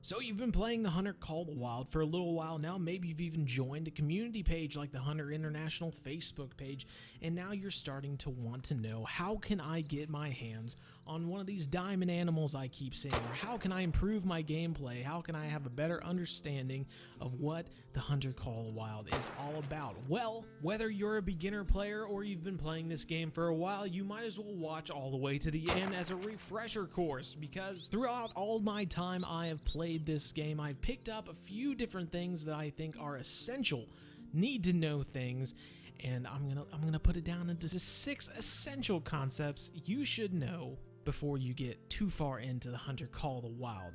So you've been playing the Hunter Call the Wild for a little while now, maybe you've even joined a community page like the Hunter International Facebook page, and now you're starting to want to know, how can I get my hands on one of these diamond animals I keep seeing, or how can I improve my gameplay, how can I have a better understanding of what the Hunter Call the Wild is all about? Well, whether you're a beginner player or you've been playing this game for a while, you might as well watch all the way to the end as a refresher course, because throughout all my time I have played this game, I've picked up a few different things that I think are essential, need to know things, and I'm gonna put it down into 6 essential concepts you should know before you get too far into the Hunter Call the Wild.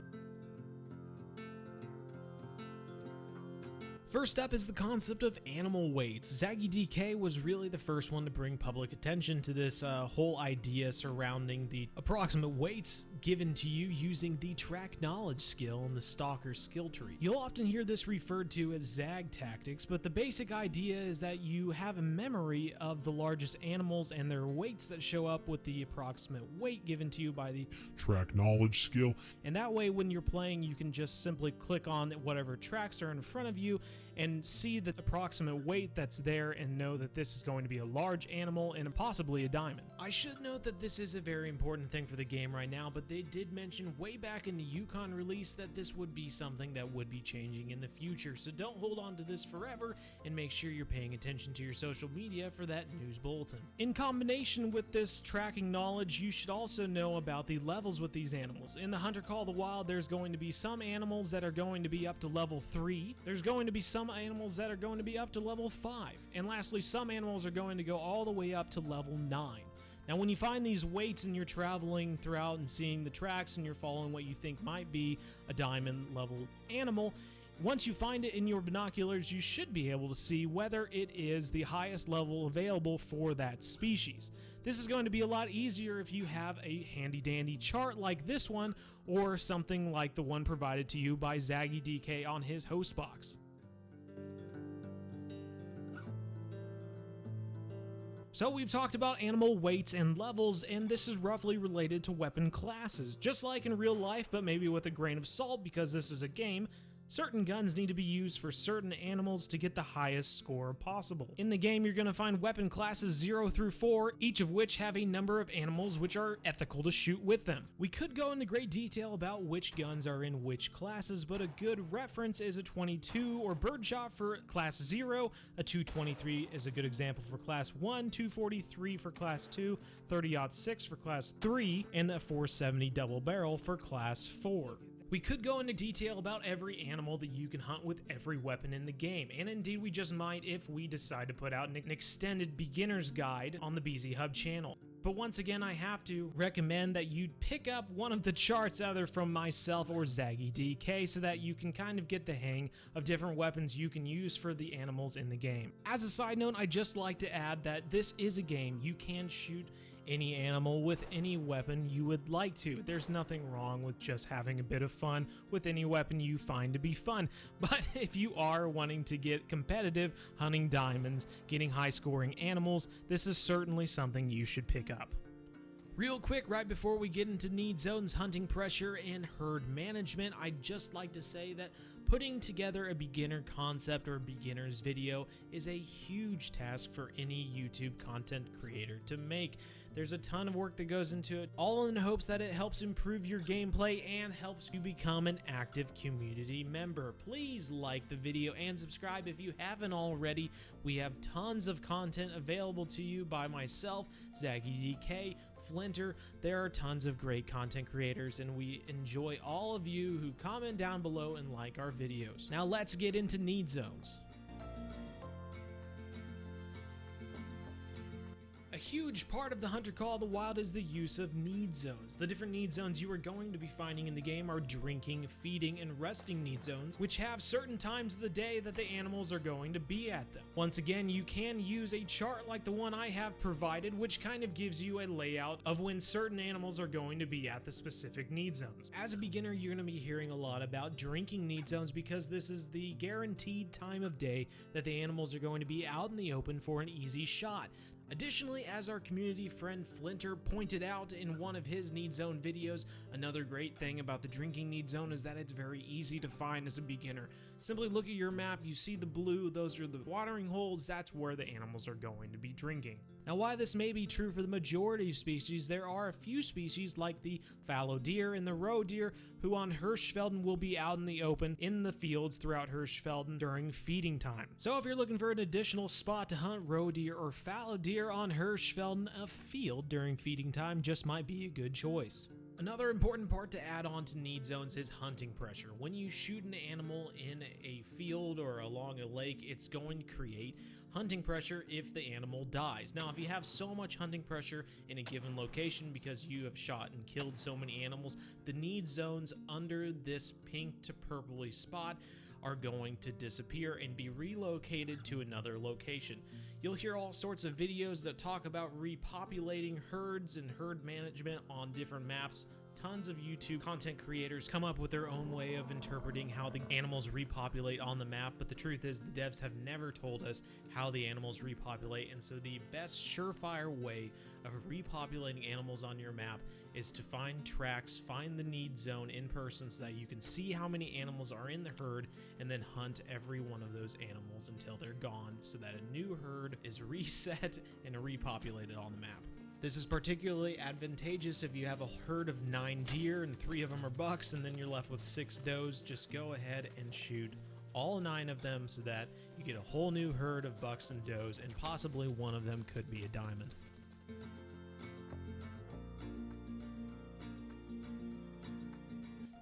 First up is the concept of animal weights. ZaggyDK was really the first one to bring public attention to this whole idea surrounding the approximate weights given to you using the track knowledge skill in the stalker skill tree. You'll often hear this referred to as zag tactics, but the basic idea is that you have a memory of the largest animals and their weights that show up with the approximate weight given to you by the track knowledge skill. And that way when you're playing, you can just simply click on whatever tracks are in front of you and see the approximate weight that's there and know that this is going to be a large animal and possibly a diamond. I should note that this is a very important thing for the game right now, but they did mention way back in the Yukon release that this would be something that would be changing in the future, so don't hold on to this forever and make sure you're paying attention to your social media for that news bulletin. In combination with this tracking knowledge, you should also know about the levels with these animals. In the Hunter Call the Wild, there's going to be some animals that are going to be up to level 3, there's going to be some animals that are going to be up to level 5, and lastly, some animals are going to go all the way up to level 9. Now, when you find these weights and you're traveling throughout and seeing the tracks and you're following what you think might be a diamond level animal, once you find it in your binoculars, you should be able to see whether it is the highest level available for that species. This is going to be a lot easier if you have a handy-dandy chart like this one, or something like the one provided to you by ZaggyDK on his host box. So we've talked about animal weights and levels, and this is roughly related to weapon classes. Just like in real life, but maybe with a grain of salt because this is a game, certain guns need to be used for certain animals to get the highest score possible. In the game, you're going to find weapon classes 0 through 4, each of which have a number of animals which are ethical to shoot with them. We could go into great detail about which guns are in which classes, but a good reference is a 22 or birdshot for class 0, a 223 is a good example for class 1, 243 for class 2, 30-06 for class 3, and a 470 double barrel for class 4. We could go into detail about every animal that you can hunt with every weapon in the game, and indeed we just might if we decide to put out an extended beginner's guide on the BZHUB channel. But once again, I have to recommend that you pick up one of the charts either from myself or ZaggyDK so that you can kind of get the hang of different weapons you can use for the animals in the game. As a side note, I'd just like to add that this is a game. You can shoot any animal with any weapon you would like to. There's nothing wrong with just having a bit of fun with any weapon you find to be fun. But if you are wanting to get competitive, hunting diamonds, getting high scoring animals, this is certainly something you should pick up. Real quick, right before we get into need zones, hunting pressure, and herd management, I'd just like to say that putting together a beginner concept or beginner's video is a huge task for any YouTube content creator to make. There's a ton of work that goes into it, all in hopes that it helps improve your gameplay and helps you become an active community member. Please like the video and subscribe if you haven't already. We have tons of content available to you by myself, ZaggyDK, Flinter. There are tons of great content creators, and we enjoy all of you who comment down below and like our videos. Now let's get into need zones. A huge part of the Hunter Call the Wild is the use of need zones. The different need zones you are going to be finding in the game are drinking, feeding, and resting need zones, which have certain times of the day that the animals are going to be at them. Once again, you can use a chart like the one I have provided, which kind of gives you a layout of when certain animals are going to be at the specific need zones. As a beginner, you're going to be hearing a lot about drinking need zones because this is the guaranteed time of day that the animals are going to be out in the open for an easy shot. Additionally, as our community friend Flinter pointed out in one of his need zone videos, another great thing about the drinking need zone is that it's very easy to find as a beginner. Simply look at your map, you see the blue, those are the watering holes, that's where the animals are going to be drinking. Now, while this may be true for the majority of species, there are a few species like the fallow deer and the roe deer who on Hirschfelden will be out in the open in the fields throughout Hirschfelden during feeding time. So if you're looking for an additional spot to hunt roe deer or fallow deer on Hirschfelden, a field during feeding time just might be a good choice. Another important part to add on to need zones is hunting pressure. When you shoot an animal in a field or along a lake, it's going to create hunting pressure if the animal dies. Now, if you have so much hunting pressure in a given location because you have shot and killed so many animals, the need zones under this pink to purpley spot are going to disappear and be relocated to another location. You'll hear all sorts of videos that talk about repopulating herds and herd management on different maps. Tons of YouTube content creators come up with their own way of interpreting how the animals repopulate on the map, but the truth is the devs have never told us how the animals repopulate, and so the best surefire way of repopulating animals on your map is to find tracks, find the need zone in person so that you can see how many animals are in the herd, and then hunt every one of those animals until they're gone so that a new herd is reset and repopulated on the map. This is particularly advantageous if you have a herd of 9 deer and 3 of them are bucks and then you're left with 6 does. Just go ahead and shoot all 9 of them so that you get a whole new herd of bucks and does, and possibly one of them could be a diamond.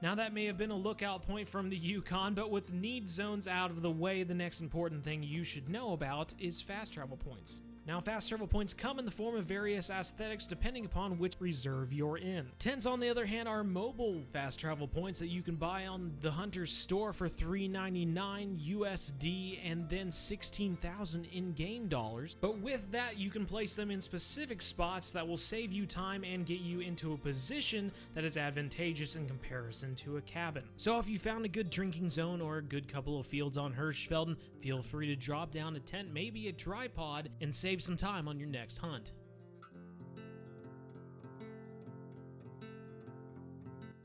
Now that may have been a lookout point from the Yukon, but with need zones out of the way, the next important thing you should know about is fast travel points. Now, fast travel points come in the form of various aesthetics depending upon which reserve you're in. Tens, on the other hand, are mobile fast travel points that you can buy on the Hunter's store for $3.99 USD and then 16,000 in-game dollars. But with that, you can place them in specific spots that will save you time and get you into a position that is advantageous in comparison to a cabin. So if you found a good drinking zone or a good couple of fields on Hirschfelden, feel free to drop down a tent, maybe a tripod, and save some time on your next hunt.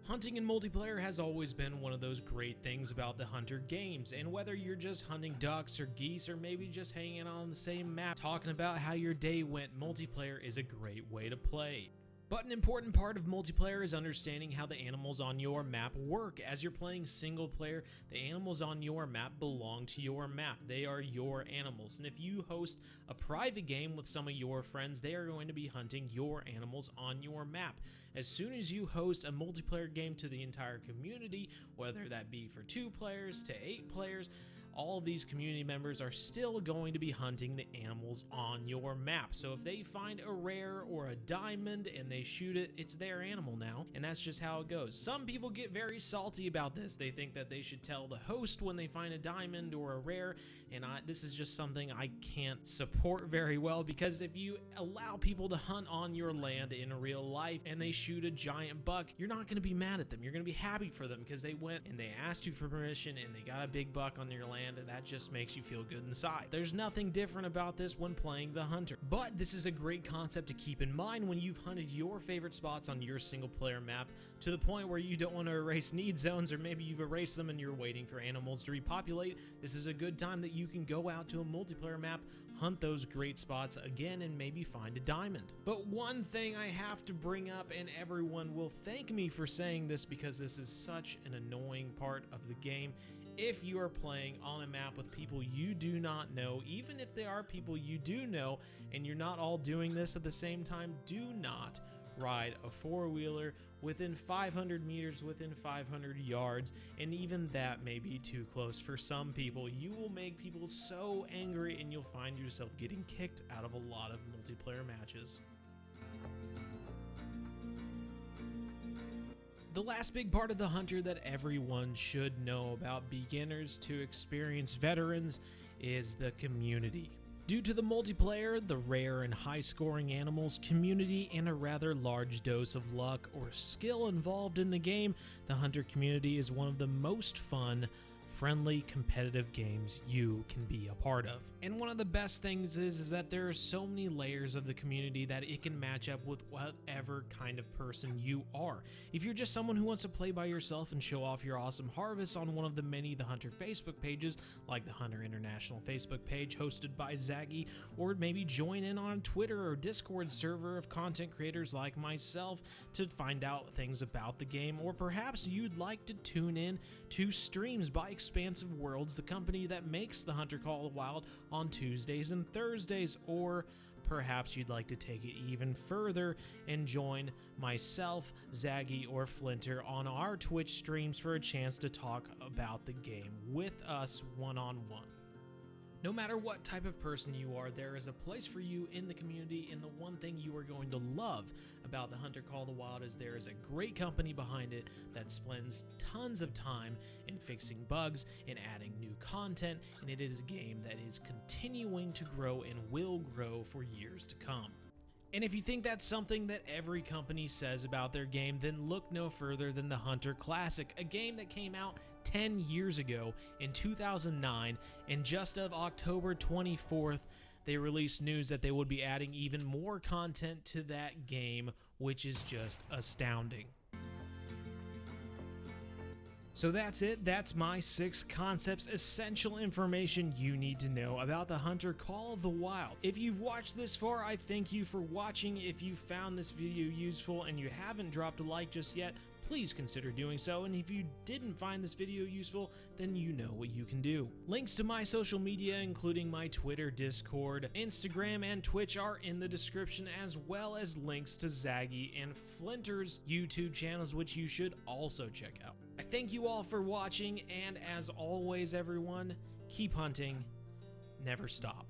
Hunting in multiplayer has always been one of those great things about the Hunter games, and whether you're just hunting ducks or geese or maybe just hanging on the same map talking about how your day went, multiplayer is a great way to play. But an important part of multiplayer is understanding how the animals on your map work. As you're playing single player, the animals on your map belong to your map. They are your animals. And if you host a private game with some of your friends, they are going to be hunting your animals on your map. As soon as you host a multiplayer game to the entire community, whether that be for 2 players to 8 players, all of these community members are still going to be hunting the animals on your map. So if they find a rare or a diamond and they shoot it, it's their animal now, and that's just how it goes. Some people get very salty about this. They think that they should tell the host when they find a diamond or a rare, and this is just something I can't support very well, because if you allow people to hunt on your land in real life and they shoot a giant buck, you're not going to be mad at them. You're going to be happy for them because they went and they asked you for permission and they got a big buck on your land, and that just makes you feel good inside. There's nothing different about this when playing the Hunter. But this is a great concept to keep in mind when you've hunted your favorite spots on your single player map to the point where you don't want to erase need zones, or maybe you've erased them and you're waiting for animals to repopulate. This is a good time that you can go out to a multiplayer map, hunt those great spots again, and maybe find a diamond. But one thing I have to bring up, and everyone will thank me for saying this because this is such an annoying part of the game. If you are playing on a map with people you do not know, even if they are people you do know, and you're not all doing this at the same time, do not ride a 4-wheeler within 500 meters, within 500 yards, and even that may be too close for some people. You will make people so angry and you'll find yourself getting kicked out of a lot of multiplayer matches. The last big part of the Hunter that everyone should know about, beginners to experienced veterans, is the community. Due to the multiplayer, the rare and high-scoring animals, community, and a rather large dose of luck or skill involved in the game, the Hunter community is one of the most fun friendly, competitive games you can be a part of. And one of the best things is that there are so many layers of the community that it can match up with whatever kind of person you are. If you're just someone who wants to play by yourself and show off your awesome harvests on one of the many theHunter Facebook pages, like the Hunter International Facebook page hosted by Zaggy, or maybe join in on Twitter or Discord server of content creators like myself to find out things about the game, or perhaps you'd like to tune in to streams by Expansive Worlds, the company that makes the Hunter Call of the Wild, on Tuesdays and Thursdays, or perhaps you'd like to take it even further and join myself, Zaggy, or Flinter on our Twitch streams for a chance to talk about the game with us one-on-one. No matter what type of person you are, there is a place for you in the community, and the one thing you are going to love about the Hunter Call of the Wild is there is a great company behind it that spends tons of time in fixing bugs and adding new content, and it is a game that is continuing to grow and will grow for years to come. And if you think that's something that every company says about their game, then look no further than the Hunter Classic, a game that came out 10 years ago in 2009, and just of October 24th, they released news that they would be adding even more content to that game, which is just astounding. So that's it. That's my 6 concepts, essential information you need to know about the Hunter Call of the Wild. If you've watched this far, I thank you for watching. If you found this video useful and you haven't dropped a like just yet, please consider doing so, and if you didn't find this video useful, then you know what you can do. Links to my social media, including my Twitter, Discord, Instagram, and Twitch, are in the description, as well as links to Zaggy and Flinter's YouTube channels, which you should also check out. I thank you all for watching, and as always, everyone, keep hunting, never stop.